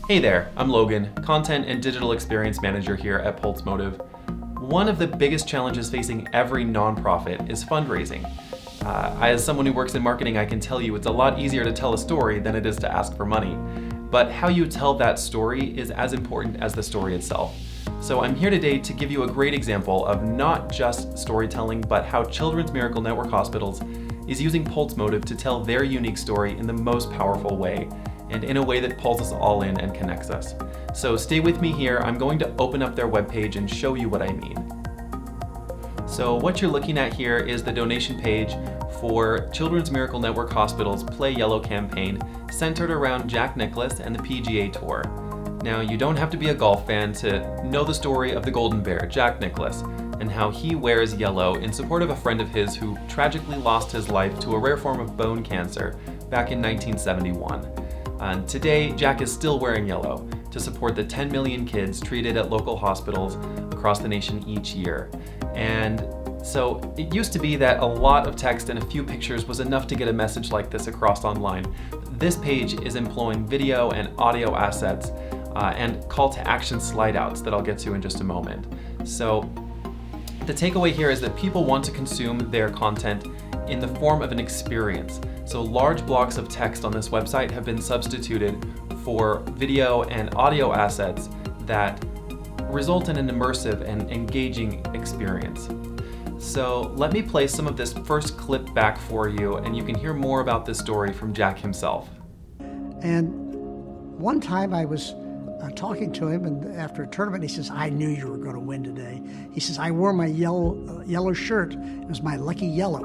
Hey there, I'm Logan, Content and Digital Experience Manager here at Pulsemotiv. One of the biggest challenges facing every nonprofit is fundraising. As someone who works in marketing, I can tell you it's a lot easier to tell a story than it is to ask for money. But how you tell that story is as important as the story itself. So I'm here today to give you a great example of not just storytelling, but how Children's Miracle Network Hospitals is using Pulsemotiv to tell their unique story in the most powerful way, and in a way that pulls us all in and connects us. So stay with me here. I'm going to open up their webpage and show you what I mean. So what you're looking at here is the donation page for Children's Miracle Network Hospital's Play Yellow campaign, centered around Jack Nicklaus and the PGA Tour. Now, you don't have to be a golf fan to know the story of the Golden Bear, Jack Nicklaus, and how he wears yellow in support of a friend of his who tragically lost his life to a rare form of bone cancer back in 1971. And today, Jack is still wearing yellow to support the 10 million kids treated at local hospitals across the nation each year. And so it used to be that a lot of text and a few pictures was enough to get a message like this across online. This page is employing video and audio assets and call to action slide outs that I'll get to in just a moment. So the takeaway here is that people want to consume their content in the form of an experience. So large blocks of text on this website have been substituted for video and audio assets that result in an immersive and engaging experience. So let me play some of this first clip back for you, and you can hear more about this story from Jack himself. And one time I was talking to him, and after a tournament, he says, "I knew you were going to win today." He says, "I wore my yellow shirt. It was my lucky yellow."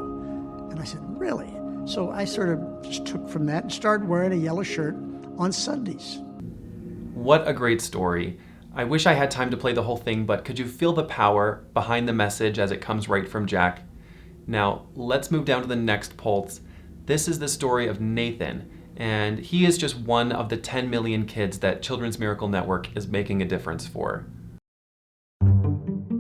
And I said, "Really?" So I sort of just took from that and started wearing a yellow shirt on Sundays. What a great story. I wish I had time to play the whole thing, but could you feel the power behind the message as it comes right from Jack? Now, let's move down to the next pulse. This is the story of Nathan, and he is just one of the 10 million kids that Children's Miracle Network is making a difference for.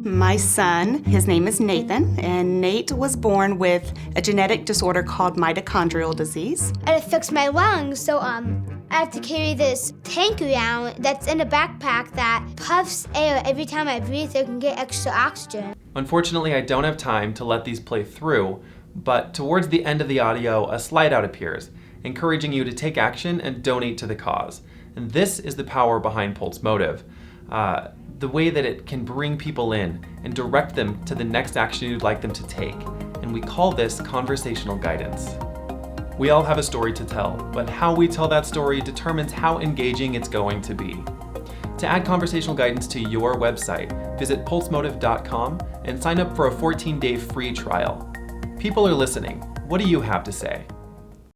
My son, his name is Nathan, and Nate was born with a genetic disorder called mitochondrial disease. It affects my lungs, so I have to carry this tank around that's in a backpack that puffs air every time I breathe so I can get extra oxygen. Unfortunately, I don't have time to let these play through, but towards the end of the audio, a slide out appears, encouraging you to take action and donate to the cause. And this is the power behind Pulsemotiv. The way that it can bring people in and direct them to the next action you'd like them to take. And we call this conversational guidance. We all have a story to tell, but how we tell that story determines how engaging it's going to be. To add conversational guidance to your website, visit pulsemotiv.com and sign up for a 14-day free trial. People are listening. What do you have to say?